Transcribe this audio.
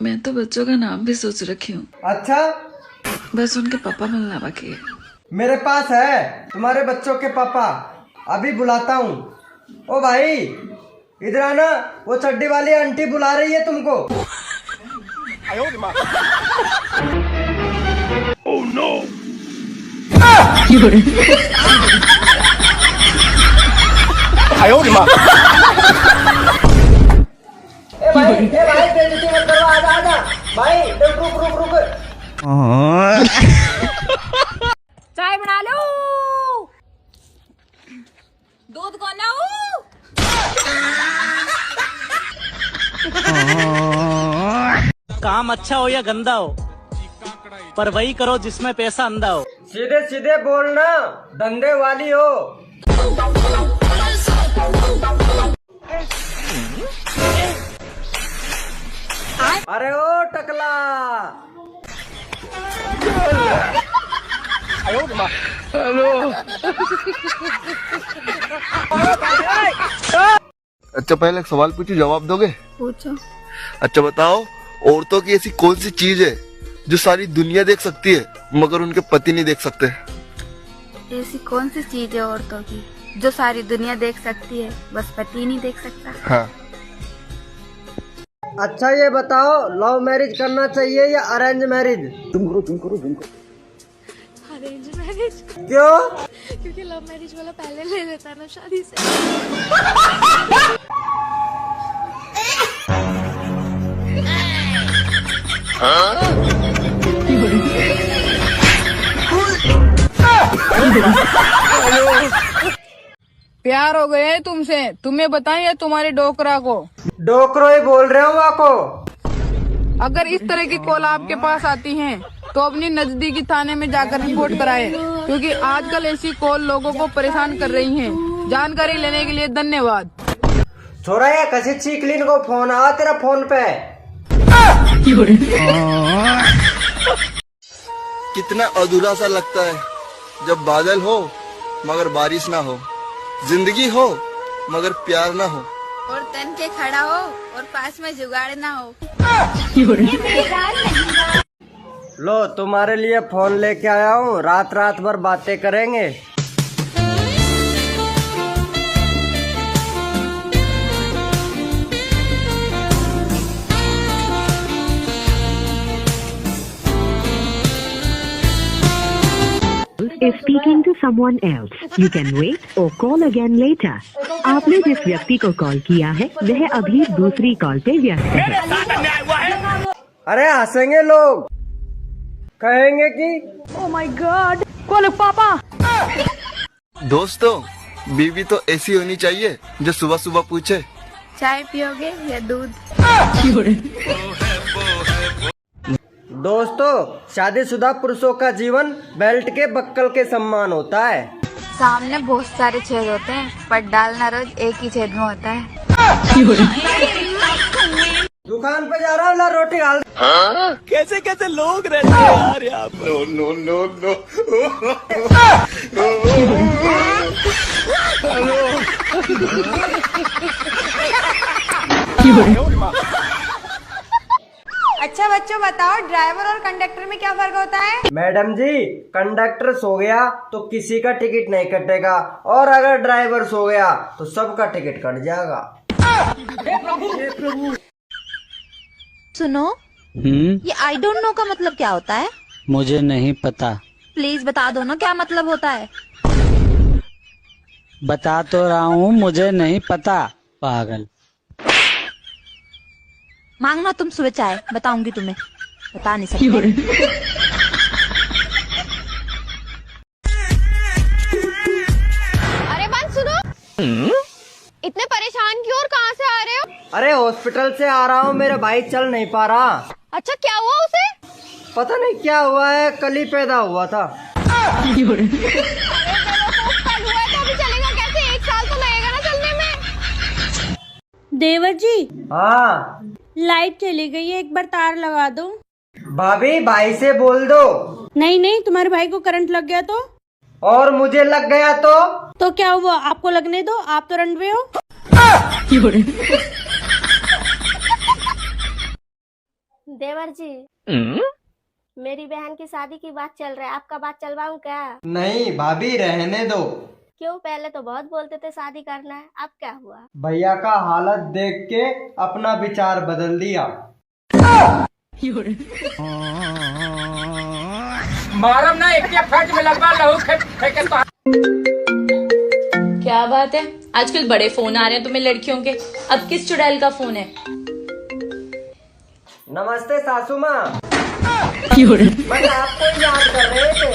मैं तो बच्चों का नाम भी सोच रखी हूँ। अच्छा, बस उनके पापा मिलना बाकी है। मेरे पास है तुम्हारे बच्चों के पापा, अभी बुलाता हूँ। ओ भाई इधर आना, वो चड्डी वाली आंटी बुला रही है तुमको। Oh no! ए भाई बेइज्जती मत करो, आजा आजा भाई, रुक रुक रुक रुक। चाय बना लो, दूध को लाओ। काम अच्छा हो या गंदा हो, पर वही करो जिसमें पैसा अंधा हो। सीधे सीधे बोलना, धंधे वाली हो। अरे ओ टकला, अच्छा पहले एक सवाल पूछूं, जवाब दोगे? पूछो। अच्छा बताओ, औरतों की ऐसी कौन सी चीज है जो सारी दुनिया देख सकती है मगर उनके पति नहीं देख सकते? ऐसी कौन सी चीज है औरतों की जो सारी दुनिया देख सकती है, बस पति नहीं देख सकता? हाँ। अच्छा ये बताओ, लव मैरिज करना चाहिए या अरेंज मैरिज? तुम करो। Arrange marriage. क्यों? क्योंकि लव मैरिज वाला पहले ले लेता ना शादी से। प्यार हो गए है तुमसे, तुम्हें बताएं या तुम्हारे डोकरा को? डोकरो ही बोल रहे हो वाको। अगर इस तरह की कॉल आपके पास आती हैं, तो अपनी नजदीकी थाने में जाकर रिपोर्ट कराएं, क्योंकि आजकल ऐसी कॉल लोगों को परेशान कर रही हैं। जानकारी लेने के लिए धन्यवाद। छोरा या कसी चीकलिन को फोन आ तेरा फोन पे। कितना अधूरा सा लगता है जब बादल हो मगर बारिश ना हो, जिंदगी हो मगर प्यार ना हो, और तन के खड़ा हो और पास में जुगाड़ ना हो। लो तुम्हारे लिए फोन लेके आया हूँ, रात रात भर बातें करेंगे। is speaking to someone else. You can wait or call again later. आपने जिस व्यक्ति को कॉल किया है वह अभी दूसरी कॉल पे व्यस्त है। अरे हंसेंगे लोग, कहेंगे कि ओह माय गॉड, कॉल पापा। दोस्तों बीवी तो ऐसी होनी चाहिए जो सुबह सुबह पूछे चाय पियोगे या दूध? दोस्तों शादीशुदा पुरुषों का जीवन बेल्ट के बक्कल के सम्मान होता है। सामने बहुत सारे छेद होते हैं, पर डालना रोज एक ही छेद में होता है। दुकान पे जा रहा हूँ, ला रोटी डाल। कैसे कैसे लोग रहते हैं यार यहाँ पर। नो नो नो अच्छा बच्चों बताओ, ड्राइवर और कंडक्टर में क्या फर्क होता है? मैडम जी, कंडक्टर सो गया तो किसी का टिकट नहीं कटेगा, और अगर ड्राइवर सो गया तो सबका टिकट कट जाएगा। सुनो, ये आई डोंट नो का मतलब क्या होता है? मुझे नहीं पता। प्लीज बता दो ना क्या मतलब होता है। बता तो रहा हूँ, मुझे नहीं पता पागल। मांगना तुम सुबह चाय, बताऊंगी तुम्हें, बता नहीं सकती। अरे बंद सुनो, इतने परेशान क्यों और कहाँ से आ रहे हो? अरे हॉस्पिटल से आ रहा हूँ, मेरा भाई चल नहीं पा रहा। अच्छा क्या हुआ उसे? पता नहीं क्या हुआ है, कल ही पैदा हुआ था। कल हुआ है तो अभी चलेगा कैसे? 1 साल तो लगेगा ना चलने में। देवर जी, हाँ लाइट चली गई है, एक बार तार लगा दो। भाभी भाई से बोल दो। नहीं, तुम्हारे भाई को करंट लग गया तो? और मुझे लग गया तो क्या हुआ? आपको लगने दो, आप तो रनवे हो। देवर जी, मेरी बहन की शादी की बात चल रहा है, आपका बात चलवाऊं क्या? नहीं भाभी रहने दो। क्यों, पहले तो बहुत बोलते थे शादी करना है, अब क्या हुआ? भैया का हालत देख के अपना विचार बदल दिया। मारम ना एक फट में लगवा लहू फेंके तो। क्या बात है, आजकल बड़े फोन आ रहे हैं तुम्हें लड़कियों के। अब किस चुड़ैल का फोन है? नमस्ते सासू माँ, मैं आपको याद कर रहे थे।